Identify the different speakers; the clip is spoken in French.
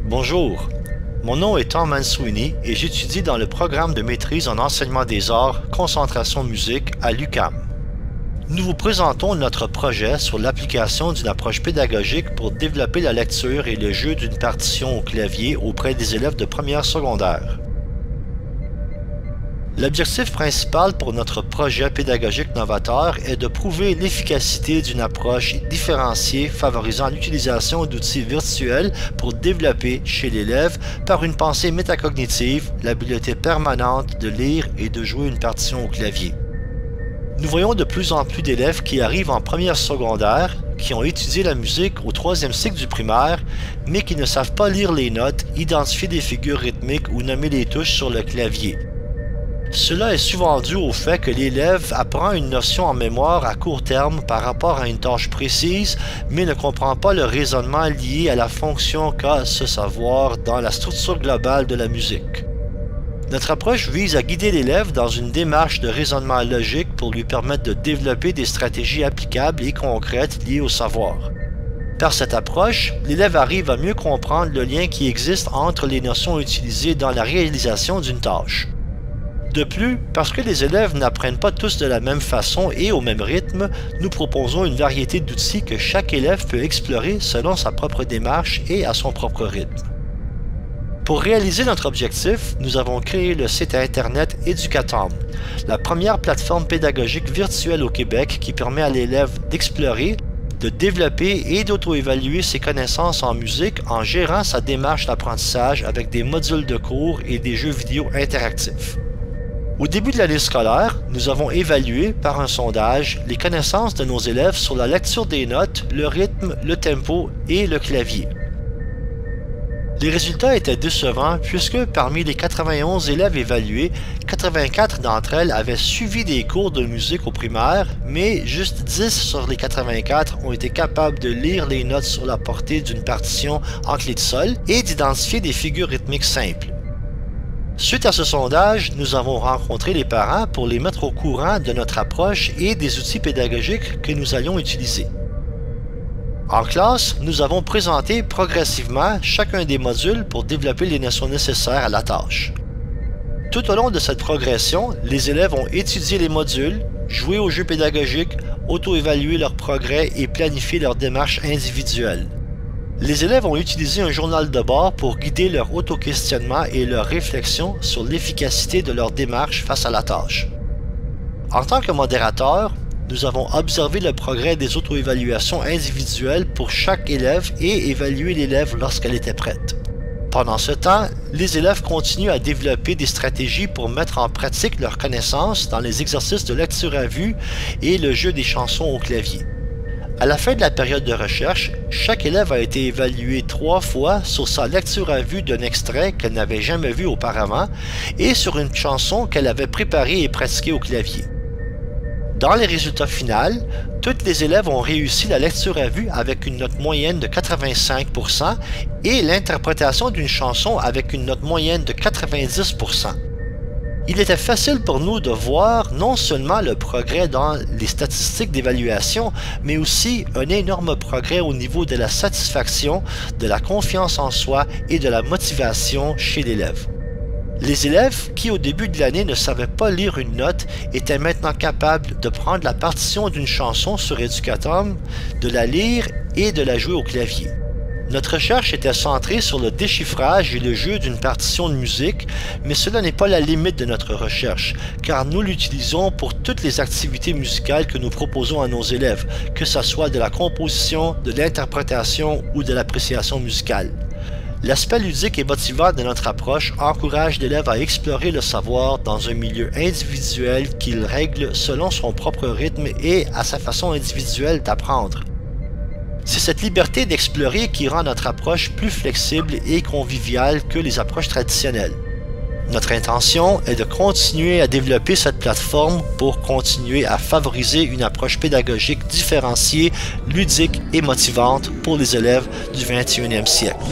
Speaker 1: Bonjour, mon nom est Tom Mansweeney et j'étudie dans le programme de maîtrise en enseignement des arts, concentration musique à l'UQAM. Nous vous présentons notre projet sur l'application d'une approche pédagogique pour développer la lecture et le jeu d'une partition au clavier auprès des élèves de première secondaire. L'objectif principal pour notre projet pédagogique novateur est de prouver l'efficacité d'une approche différenciée favorisant l'utilisation d'outils virtuels pour développer chez l'élève par une pensée métacognitive l'habileté permanente de lire et de jouer une partition au clavier. Nous voyons de plus en plus d'élèves qui arrivent en première secondaire, qui ont étudié la musique au 3e cycle du primaire, mais qui ne savent pas lire les notes, identifier des figures rythmiques ou nommer les touches sur le clavier. Cela est souvent dû au fait que l'élève apprend une notion en mémoire à court terme par rapport à une tâche précise, mais ne comprend pas le raisonnement lié à la fonction qu'a ce savoir dans la structure globale de la musique. Notre approche vise à guider l'élève dans une démarche de raisonnement logique pour lui permettre de développer des stratégies applicables et concrètes liées au savoir. Par cette approche, l'élève arrive à mieux comprendre le lien qui existe entre les notions utilisées dans la réalisation d'une tâche. De plus, parce que les élèves n'apprennent pas tous de la même façon et au même rythme, nous proposons une variété d'outils que chaque élève peut explorer selon sa propre démarche et à son propre rythme. Pour réaliser notre objectif, nous avons créé le site internet Educatom, la première plateforme pédagogique virtuelle au Québec qui permet à l'élève d'explorer, de développer et d'auto-évaluer ses connaissances en musique en gérant sa démarche d'apprentissage avec des modules de cours et des jeux vidéo interactifs. Au début de l'année scolaire, nous avons évalué par un sondage les connaissances de nos élèves sur la lecture des notes, le rythme, le tempo et le clavier. Les résultats étaient décevants puisque parmi les 91 élèves évalués, 84 d'entre elles avaient suivi des cours de musique au primaire, mais juste 10 sur les 84 ont été capables de lire les notes sur la portée d'une partition en clé de sol et d'identifier des figures rythmiques simples. Suite à ce sondage, nous avons rencontré les parents pour les mettre au courant de notre approche et des outils pédagogiques que nous allions utiliser. En classe, nous avons présenté progressivement chacun des modules pour développer les notions nécessaires à la tâche. Tout au long de cette progression, les élèves ont étudié les modules, joué aux jeux pédagogiques, auto-évalué leur progrès et planifié leur démarche individuelle. Les élèves ont utilisé un journal de bord pour guider leur auto-questionnement et leur réflexion sur l'efficacité de leur démarche face à la tâche. En tant que modérateur, nous avons observé le progrès des auto-évaluations individuelles pour chaque élève et évalué l'élève lorsqu'elle était prête. Pendant ce temps, les élèves continuent à développer des stratégies pour mettre en pratique leurs connaissances dans les exercices de lecture à vue et le jeu des chansons au clavier. À la fin de la période de recherche, chaque élève a été évalué 3 fois sur sa lecture à vue d'un extrait qu'elle n'avait jamais vu auparavant et sur une chanson qu'elle avait préparée et pratiquée au clavier. Dans les résultats finaux, tous les élèves ont réussi la lecture à vue avec une note moyenne de 85% et l'interprétation d'une chanson avec une note moyenne de 90%. Il était facile pour nous de voir non seulement le progrès dans les statistiques d'évaluation, mais aussi un énorme progrès au niveau de la satisfaction, de la confiance en soi et de la motivation chez l'élève. Les élèves qui au début de l'année ne savaient pas lire une note étaient maintenant capables de prendre la partition d'une chanson sur Educatom, de la lire et de la jouer au clavier. Notre recherche était centrée sur le déchiffrage et le jeu d'une partition de musique, mais cela n'est pas la limite de notre recherche, car nous l'utilisons pour toutes les activités musicales que nous proposons à nos élèves, que ce soit de la composition, de l'interprétation ou de l'appréciation musicale. L'aspect ludique et motivant de notre approche encourage l'élève à explorer le savoir dans un milieu individuel qu'il règle selon son propre rythme et à sa façon individuelle d'apprendre. C'est cette liberté d'explorer qui rend notre approche plus flexible et conviviale que les approches traditionnelles. Notre intention est de continuer à développer cette plateforme pour continuer à favoriser une approche pédagogique différenciée, ludique et motivante pour les élèves du 21e siècle.